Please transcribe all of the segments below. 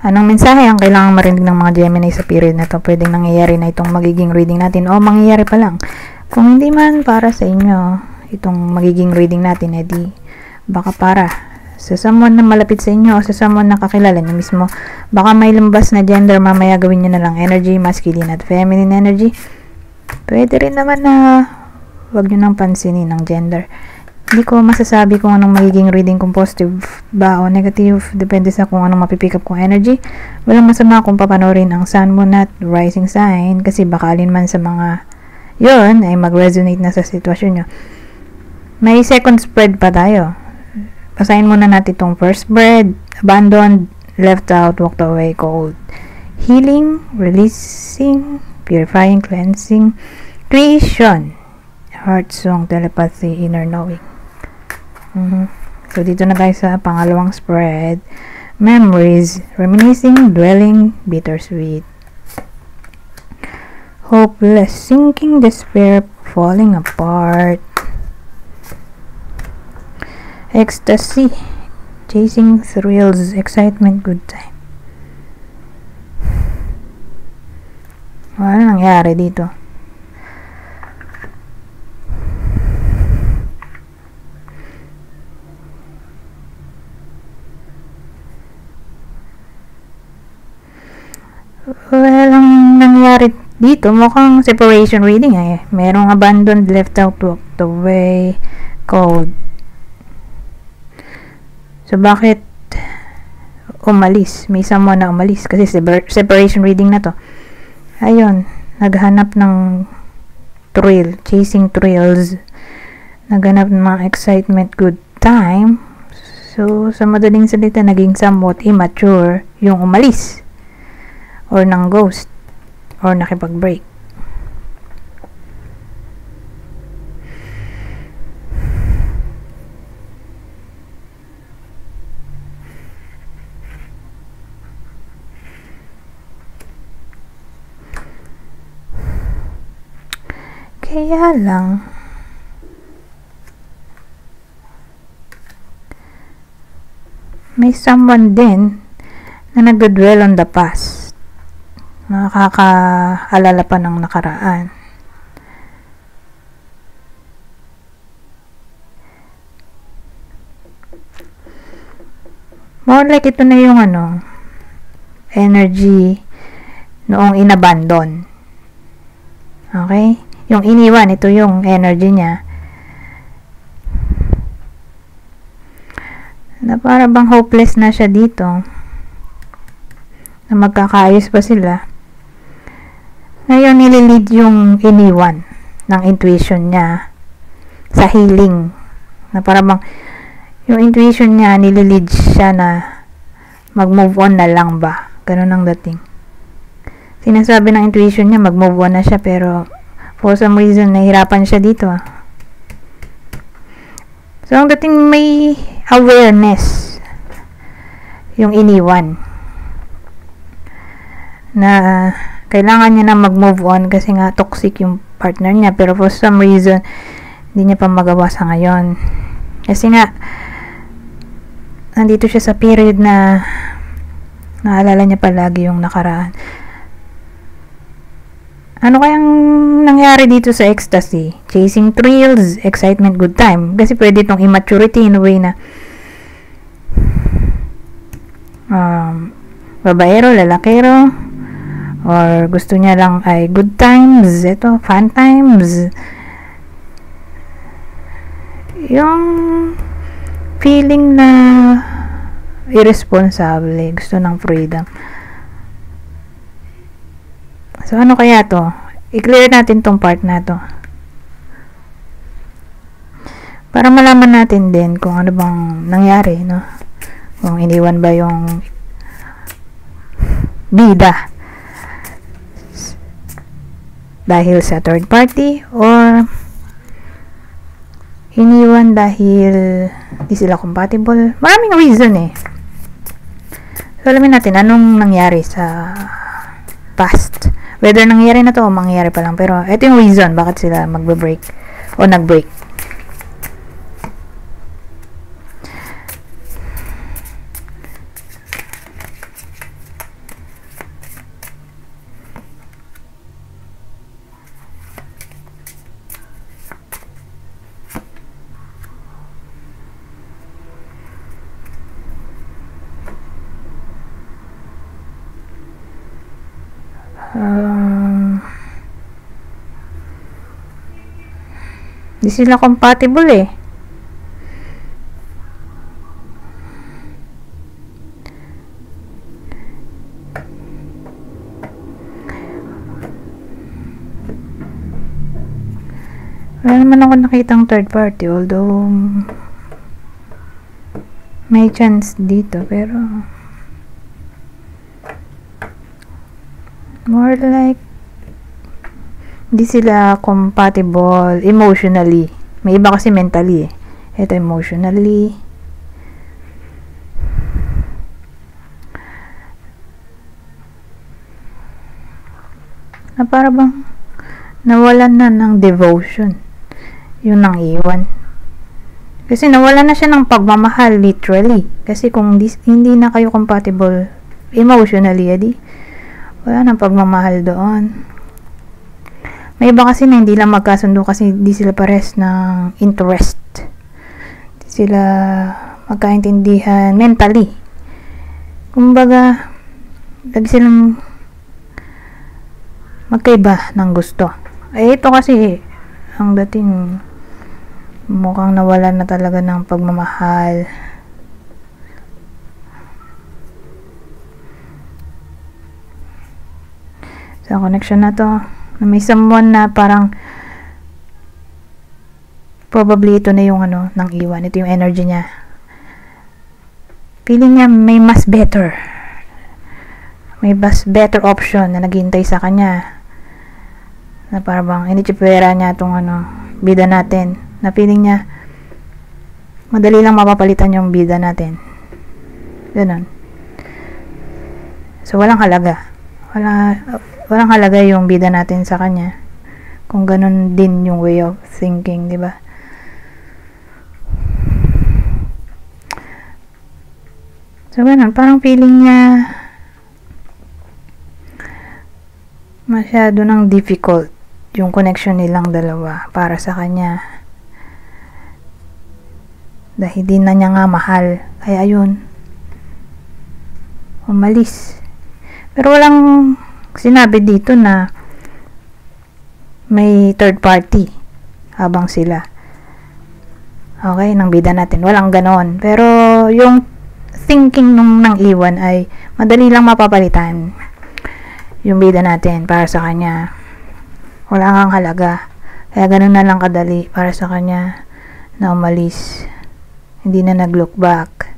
Anong mensahe ang kailangang marinig ng mga Gemini sa period na to? Pwedeng nangyayari na itong magiging reading natin o mangyayari pa lang. Kung hindi man para sa inyo itong magiging reading natin, edi baka para sa someone na malapit sa inyo o sa someone na kakilala nyo mismo. Baka may lumabas na gender, mamaya gawin nyo na lang energy, masculine at feminine energy. Pwede rin naman na wag nyo nang pansinin ng gender. Hindi ko masasabi kung anong magiging reading, kung positive ba o negative. Depende sa kung anong mapipick up kong energy. Walang masama kung papanorin ang sun, moon at rising sign kasi baka alin man sa mga yun ay mag-resonate na sa sitwasyon nyo. May second spread pa tayo. Basahin muna natin itong first spread. Abandoned, left out, walked away, cold. Healing, releasing, purifying, cleansing, creation, heart song, telepathy, inner knowing. So, dito na tayo sa pangalawang spread. Memories, reminiscing, dwelling, bittersweet. Hopeless, sinking, despair, falling apart. Ecstasy, chasing thrills, excitement, good time. Ano nangyari dito? Well, ang nangyari dito, mukhang separation reading eh. Merong abandoned, left out, walked away, cold. So, bakit umalis? May someone na umalis kasi separation reading na to. Ayun, naghanap ng thrill, chasing thrills. Naghanap ng mga excitement, good time. So, sa madaling salita, naging somewhat immature yung umalis. Or ng ghost, or nakipag-break. Kaya lang, may someone din na nag-dwell on the past. Nakakaalala pa ng nakaraan. More like ito na yung energy noong inabandon. Okay? Yung iniwan, ito yung energy niya. Na para bang hopeless na siya dito. Na magkakaayos pa sila. Ngayon, nililid yung iniwan ng intuition niya sa healing. Na para bang yung intuition niya, nililid siya na mag-move on na lang ba? Ganun ang dating. Sinasabi ng intuition niya, mag-move on na siya, pero for some reason, nahihirapan siya dito. So, ang dating may awareness yung iniwan. Na kailangan niya na mag-move on kasi nga toxic yung partner niya, pero for some reason hindi niya pa magawa sa ngayon kasi nga nandito siya sa period na naalala niya palagi yung nakaraan. Ano kayang nangyari dito sa ecstasy? Chasing thrills, excitement, good time. Kasi pwede itong immaturity in a way na babaero, lalakero, or gusto niya lang ay good times, ito, fun times. Yung feeling na irresponsible, gusto ng freedom. So, ano kaya to? I-clear natin tong part na to. Para malaman natin din kung ano bang nangyari, no? Kung iniwan ba yung bida dahil sa third party or iniwan dahil di sila compatible. Maraming reason eh. So, alamin natin anong nangyari sa past. Whether nangyari na to o mangyayari pa lang. Pero ito yung reason bakit sila magbe-break o nag-break. Di sila compatible eh. Wala naman ako nakitang third party, although may chance dito, pero more like hindi sila compatible emotionally. May iba kasi mentally eh. Ito emotionally. Na para bang nawalan na ng devotion yung nang iwan. Kasi nawalan na siya ng pagmamahal literally. Kasi kung hindi na kayo compatible emotionally, edi wala nang pagmamahal doon. May iba kasi na hindi lang magkasundo kasi hindi sila pares ng interest. Hindi sila magkaintindihan mentally. Kumbaga, lagi silang magkaiba ng gusto. Eh, ito kasi, ang dating mukhang nawalan na talaga ng pagmamahal. Sa connection na to, na may someone na parang probably ito na yung nang iwan. Ito yung energy niya. Feeling niya may mas better. May mas better option na naghihintay sa kanya. Na parang initsipera niya itong bida natin. Na feeling niya madali lang mapapalitan yung bida natin. Ganun. So, walang halaga. Walang halaga yung bida natin sa kanya. Kung ganun din yung way of thinking, di ba? So, ganun. Parang feeling niya masyado nang difficult yung connection nilang dalawa para sa kanya. Dahil di na niya nga mahal. Kaya yun, umalis. Pero walang sinabi dito na may third party habang sila. Okay, nang bida natin. Walang ganon. Pero yung thinking nung nang iwan ay madali lang mapapalitan yung bida natin para sa kanya. Wala kang halaga. Kaya ganun na lang kadali para sa kanya na umalis. Hindi na nag-look back.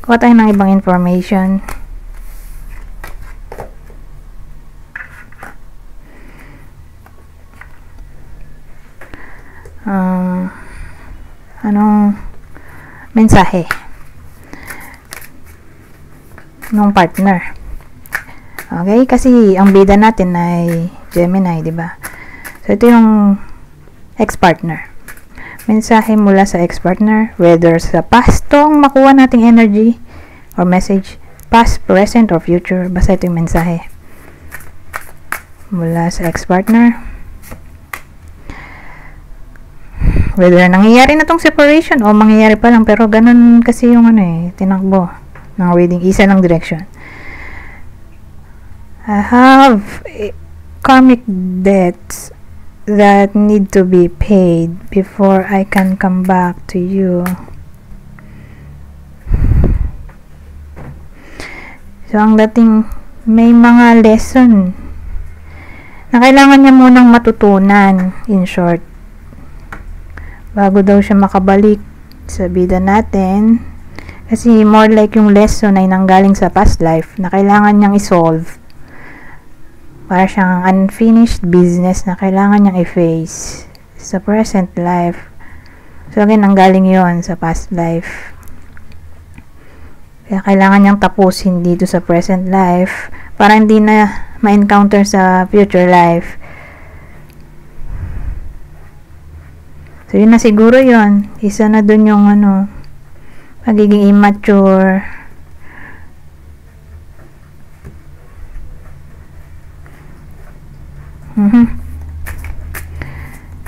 Kuha tayo ng ibang information. Anong mensahe ng partner? Okay, kasi ang bida natin ay Gemini, di ba? So ito yung ex-partner. Mensahe mula sa ex-partner, whether sa past tong makuha nating energy or message, past, present, or future, basta ito yung mensahe mula sa ex-partner. Whether nangyayari na tong separation o mangyayari pa lang, pero ganun kasi yung tinakbo ng reading, isa lang direction. I have karmic debts that need to be paid before I can come back to you. So, ang dating may mga lesson na kailangan niya munang matutunan, in short, bago daw siya makabalik sa bida natin. Kasi more like yung lesson ay nanggaling sa past life na kailangan niyang isolve. Para siyang unfinished business na kailangan niyang i-face sa present life. So again, nanggaling yon sa past life. Kaya kailangan niyang tapusin dito sa present life para hindi na ma-encounter sa future life. So yun na siguro yon. Isa na dun yung pagiging immature,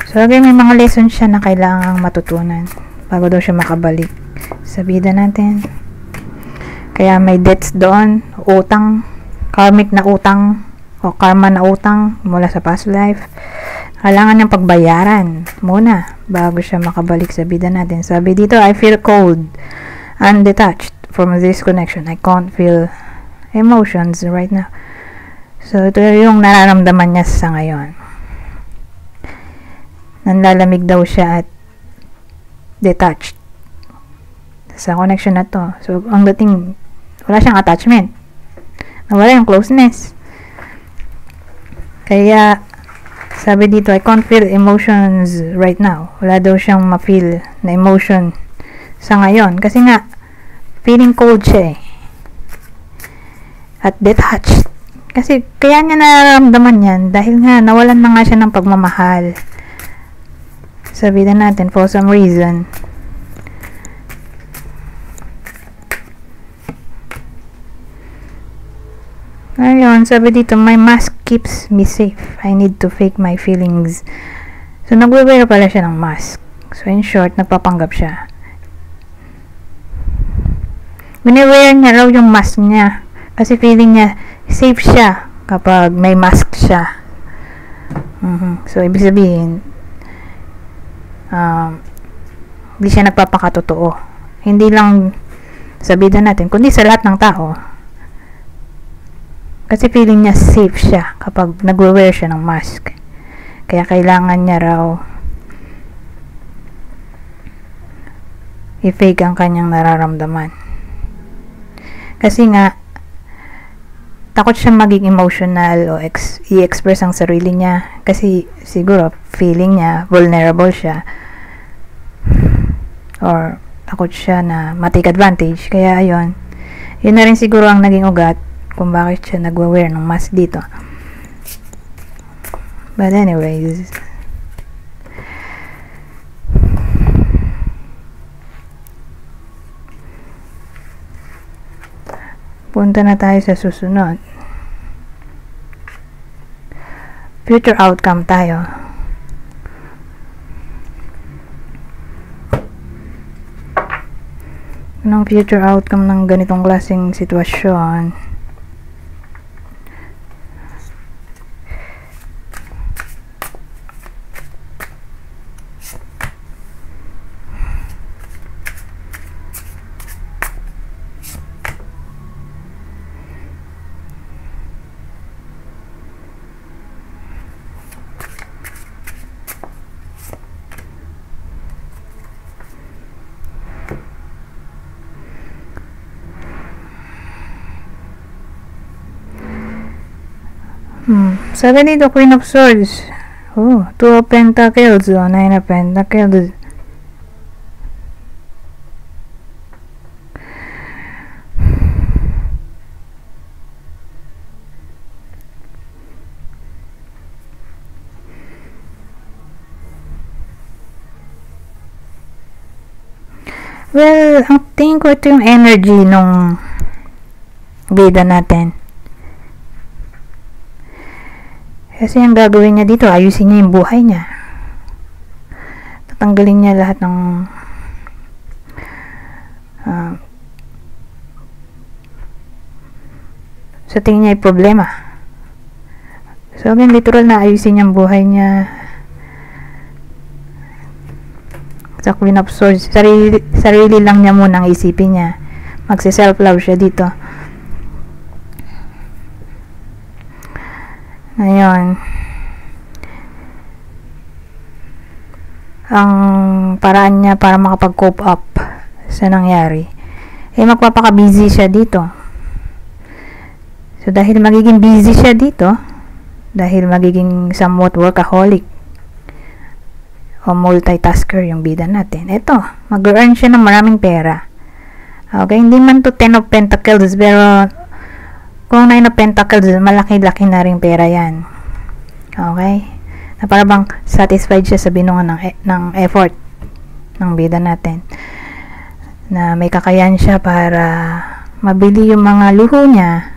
so again, may mga lessons siya na kailangang matutunan bago daw siya makabalik sa bida natin. Kaya may debts doon, utang, karmic na utang o karma na utang mula sa past life. Kailangan niyang pagbayaran muna bago siya makabalik sa bida natin. Sabi dito, I feel cold and detached from this connection. I can't feel emotions right now. So ito yung nararamdaman niya sa ngayon. Nanlalamig daw siya at detached sa connection na to. So ang dating, wala siyang attachment, nawala yung closeness. Kaya sabi dito, I can't feel emotions right now. Wala daw siyang ma-feel na emotion sa ngayon kasi nga feeling cold siya at detached. Kasi kaya niya nararamdaman yan dahil nga nawalan na nga siya ng pagmamahal sa vida natin for some reason. Ngayon, sabi dito, my mask keeps me safe. I need to fake my feelings. So, nagwe-wear pala siya ng mask. So, in short, nagpapanggap siya. Bine-wear niya raw yung mask niya kasi feeling niya safe siya kapag may mask siya. So, ibig sabihin, hindi siya nagpapakatotoo. Hindi lang sa bida natin, kundi sa lahat ng tao. Kasi feeling niya safe siya kapag nagwe-wear siya ng mask. Kaya kailangan niya raw i-fake ang kanyang nararamdaman. Kasi nga, takot siya maging emotional o i-express ang sarili niya. Kasi siguro, feeling niya, vulnerable siya. Or takot siya na ma-take advantage. Kaya ayun, yun na rin siguro ang naging ugat kung bakit siya nagwa-wear ng mask dito. But anyways, punta na tayo sa susunod. Future outcome tayo. Anong future outcome ng ganitong klaseng sitwasyon? Sabi dito, Queen of Swords. Oh, 2 of Pentacles. 9 of Pentacles. Well, ang tingin ko ito yung energy nung bida natin. Kasi ang gagawin niya dito, ayusin niya yung buhay niya. Tatanggalin niya lahat ng sa tingin niya yung problema. So again, literal na ayusin niya yung buhay niya. Sa Queen of Swords, sarili lang niya muna ang isipin niya. Magsi-self-love siya dito. Ngayon, ang paraan niya para makapag-cope up sa nangyari, magpapaka-busy siya dito. So, dahil magiging busy siya dito, dahil magiging somewhat workaholic o multitasker yung bida natin, mag-earn siya ng maraming pera. Okay, hindi man to 10 of Pentacles, pero kung 9 of Pentacles, malaki-laki na rin pera yan. Okay? Na para bang satisfied siya sa binungan ng effort ng bida natin. na may kakayahan siya para mabili yung mga luho niya.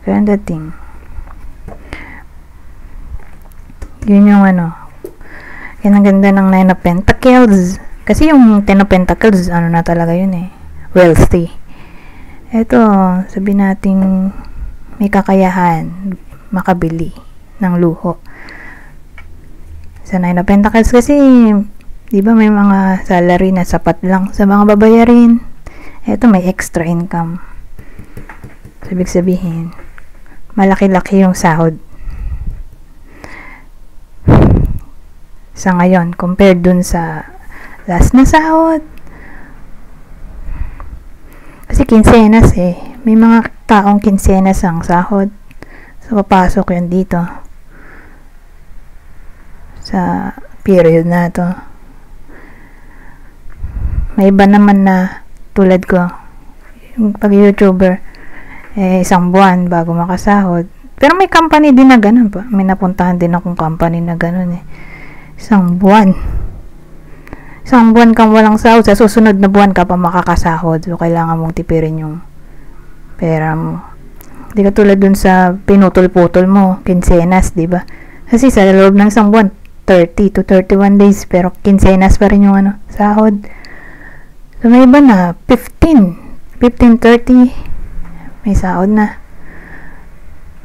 Kaya dating. Yun yung yan ang ganda ng Nine of Pentacles. Kasi yung Ten of Pentacles, na talaga yun wealthy. Ito, sabi nating may kakayahan makabili ng luho. Sa Nine of Pentacles kasi, di ba may mga salary na sapat lang sa mga babayarin. Ito may extra income. Ibig sabihin, malaki-laki yung sahod. Sa ngayon, compared dun sa last na sahod. Kasi kinsenas may mga taong kinsenas ang sahod. So, papasok yun dito. Sa period na to. May iba naman na tulad ko, yung pag-YouTuber, isang buwan bago makasahod. Pero may company din na ganun pa. May napuntahan din akong company na ganun Isang buwan. Isang buwan kang walang sahod. Sa susunod na buwan ka pa makakasahod. So, kailangan mong tipirin yung pera mo. Hindi ka tulad dun sa pinutol-putol mo, kinsenas, diba? Kasi sa loob ng isang buwan, 30 to 31 days, pero kinsenas pa rin yung sahod. So, may iba na, 15, 30, may sahod na.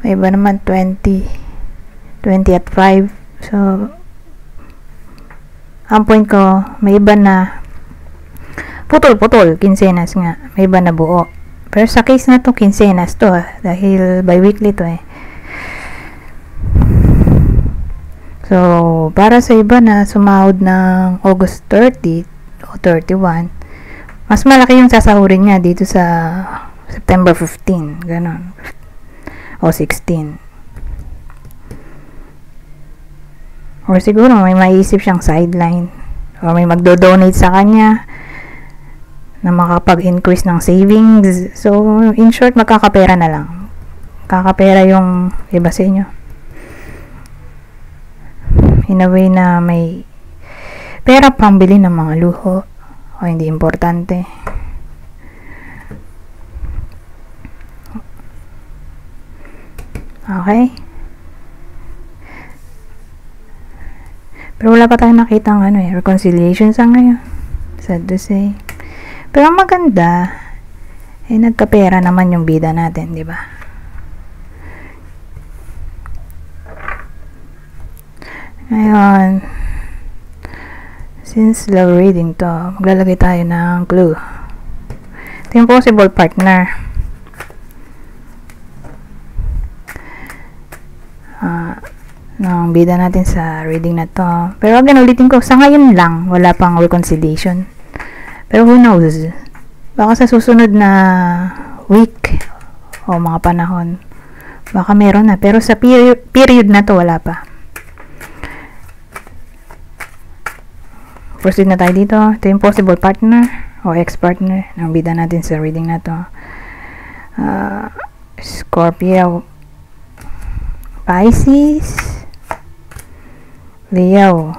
May iba naman, 20 at 5. So, ang point ko, may iba na putol-putol, kinsenas nga. May iba na buo. Pero sa case na to, kinsenas to dahil bi-weekly to So, para sa iba na sumahod ng August 30 o 31, mas malaki yung sasahurin niya dito sa September 15, ganon. O 16. Or siguro may maiisip siyang sideline. Or may magdo-donate sa kanya na makapag-increase ng savings. So, in short, magkakapera na lang. Kakapera yung iba sa inyo. In a way na may pera pang bili ng mga luho o hindi importante. Okay? Pero wala pa tayong nakitang reconciliation sa ngayon. Sad to say. Pero ang maganda, nagkapera naman yung bida natin, di ba? Ngayon, since love reading to, maglalagay tayo ng clue. Ito yung possible partner. Ng bida natin sa reading na to. Pero again, ulitin ko, sa ngayon lang, wala pang reconciliation. Pero who knows? Baka sa susunod na week o mga panahon, baka meron na. Pero sa period na to, wala pa. Proceed na tayo dito. Ito yung possible partner o ex-partner ng bida natin sa reading na to. Scorpio, Pisces, Leo.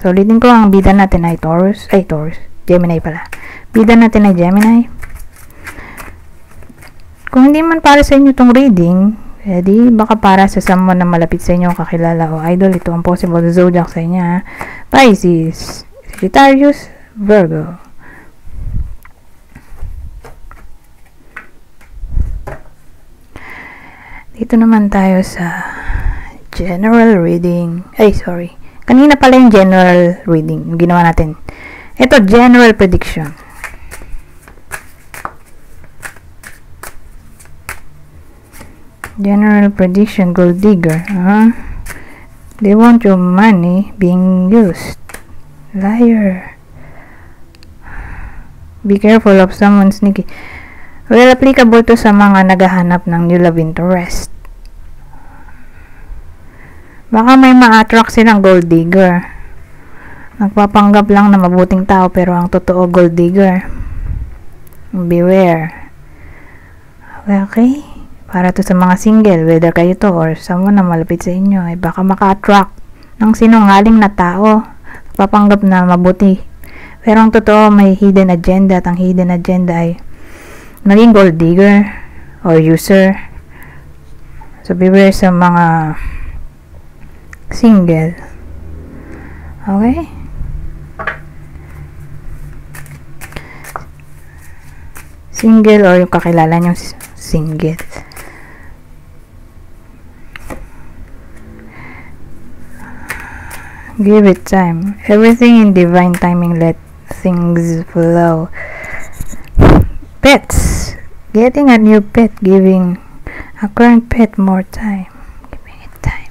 So, ulitin ko, ang bida natin ay Taurus. Gemini pala. Bida natin ay Gemini. Kung hindi man para sa inyo itong reading, di baka para sa someone na malapit sa inyo, kakilala o idol. Ito ang possible zodiac sa inyo. Pisces, Sagittarius, Virgo. Dito naman tayo sa general reading. Kanina pala yung general reading. Yung ginawa natin. Ito, general prediction. General prediction, gold digger. They want your money being used. Liar. Be careful of someone sneaky. Well, applicable to sa mga naghahanap ng new love interest. Baka may ma-attract silang gold digger. Nagpapanggap lang na mabuting tao pero ang totoo gold digger. Beware. Okay? Para to sa mga single, whether kayo to or someone na malapit sa inyo, ay baka maka-attract ng sinungaling na tao. Nagpapanggap na mabuti Pero ang totoo, may hidden agenda, at ang hidden agenda ay maging gold digger or user. So beware sa mga single. Okay? Single or yung kakilala nyo single. Give it time. Everything in divine timing. Let things flow. Pets. Getting a new pet. Giving a current pet more time. Giving it time.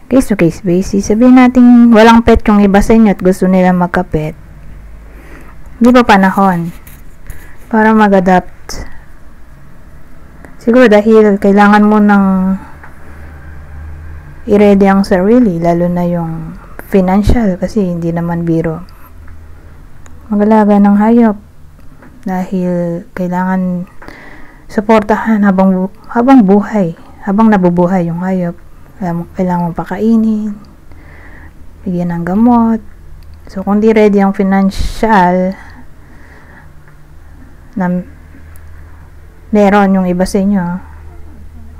Case to case basis. Sabihin natin walang pet yung iba sa inyo at gusto nila magka-pet. Di ba panahon para mag-adapt? Siguro dahil kailangan mo ng i-ready ang sarili, lalo na yung financial, kasi hindi naman biro mag-alaga ng hayop dahil kailangan suportahan habang buhay, habang nabubuhay yung hayop. Kailangan mong pakainin, bigyan ng gamot. So kung di ready ang financial na meron yung iba sa inyo,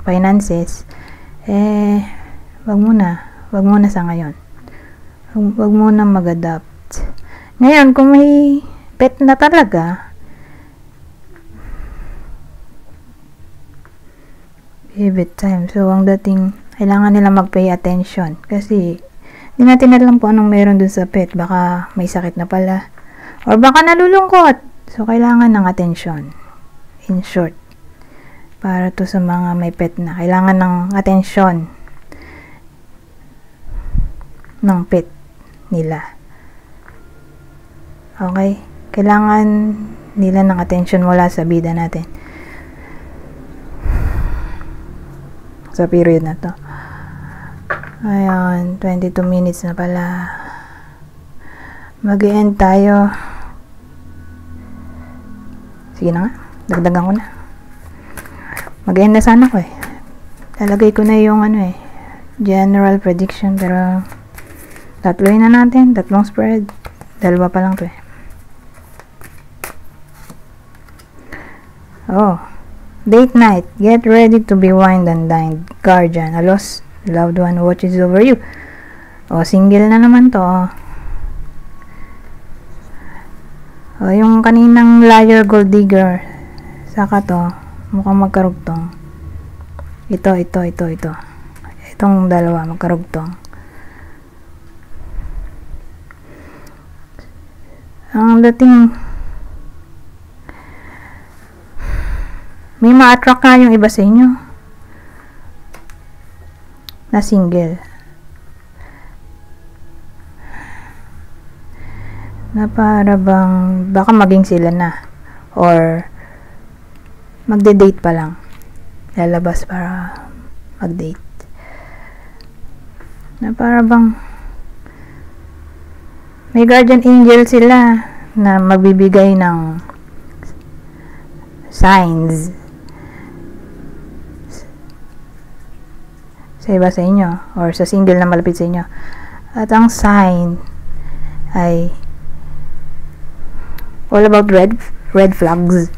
finances, wag muna sa ngayon. Wag muna mag-adapt. Ngayon, kung may pet na talaga, give it time. So, ang dating, kailangan nila mag-pay attention. Kasi, di natin alam kung anong meron dun sa pet. Baka may sakit na pala. Or baka nalulungkot. So, kailangan ng attention. In short. Para to sa mga may pet na. Kailangan ng attention ng pet nila. Okay? Kailangan nila ng attention mula sa bida natin. Sa period na to. Ayun, 22 minutes na pala. Mag-e-end tayo. Sige na nga, dagdagan ko na. Mag-e-end na sana ko eh. Lalagay ko na yung general prediction, pero tatloy na natin, tatlong spread. Dalawa pa lang to eh. Oh, date night. Get ready to be wined and dined. Guardian, a lost loved one watches over you. Oh, single na naman to. Oh, yung kaninang liar gold digger. Saka to, mukhang magkarugtong. Ito. Itong dalawa magkarugtong. Ang dating may ma-attract nga yung iba sa inyo na single, na para bang baka maging sila na or magde-date pa lang, lalabas para mag-date, na para bang may guardian angel sila na magbibigay ng signs sa iba sa inyo or sa single na malapit sa inyo. At ang sign ay all about red flags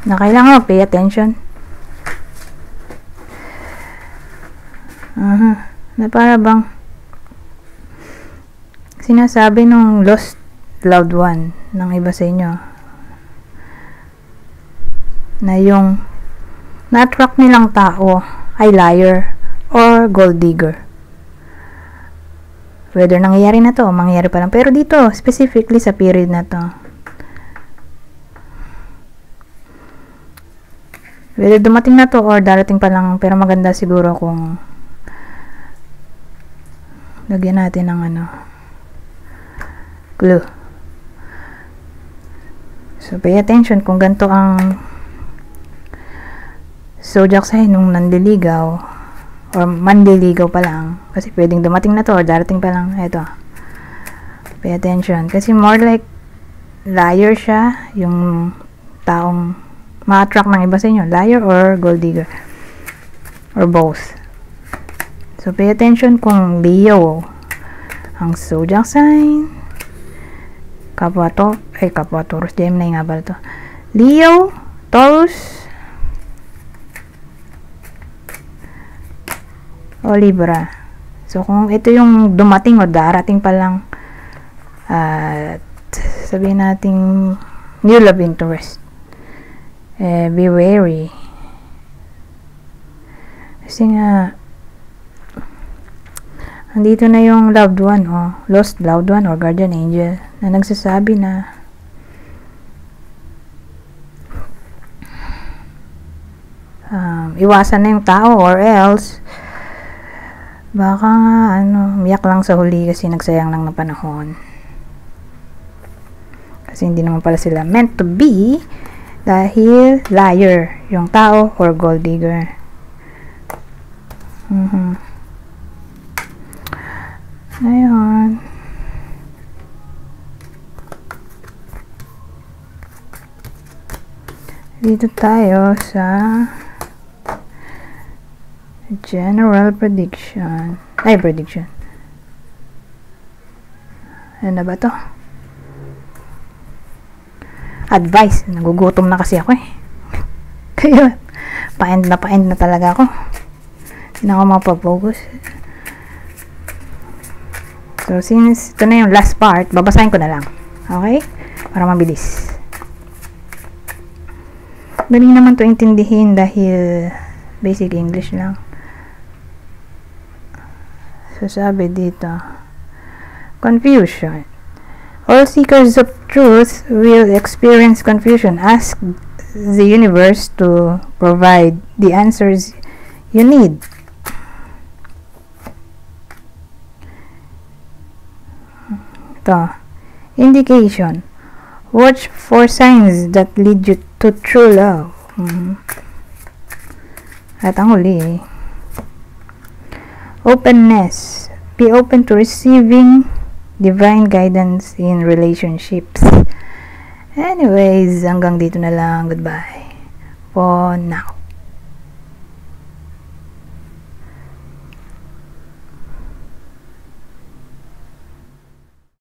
na kailangan pay attention. Na para bang sinasabi nung lost loved one ng iba sa inyo na yung na-attract nilang tao ay liar or gold digger. Whether nangyayari na to o mangyayari pa lang, pero dito specifically sa period na to, whether dumating na to or darating pa lang, pero maganda siguro kung lagyan natin ng clue. So pay attention kung ganito ang zodiac sign nung nandiligaw or mandiligaw pa lang, kasi pwedeng dumating na to or darating pa lang. Eto, pay attention kasi more like liar siya, yung taong ma-attract ng iba sa inyo, liar or gold digger or both. So pay attention kung Leo ang zodiac sign, kapwa Taurus, Gemini nga pala to, Leo, Taurus, o Libra. So kung ito yung dumating o darating pa lang, sabihin natin new love interest, be wary. Kasi nga andito na yung loved one o lost loved one or guardian angel na nagsasabi na iwasan na yung tao or else baka umiyak lang sa huli kasi nagsayang lang ng panahon. Kasi hindi naman pala sila meant to be dahil liar yung tao or gold digger. Ngayon, dito tayo sa general prediction. Prediction. Ano ba to? Advice. Nagugutom na kasi ako eh. Kaya, pa-end na talaga ako. Hindi na ako mapapocus. So, since ito na yung last part, babasahin ko na lang. Okay? Para mabilis. Dali naman to intindihin dahil basic English lang. So, sabi dito, confusion. All seekers of truth will experience confusion. Ask the universe to provide the answers you need. Indication. Watch for signs that lead you to true love. At ang huli, openness. Be open to receiving divine guidance in relationships. Anyways, hanggang dito na lang. Goodbye for now.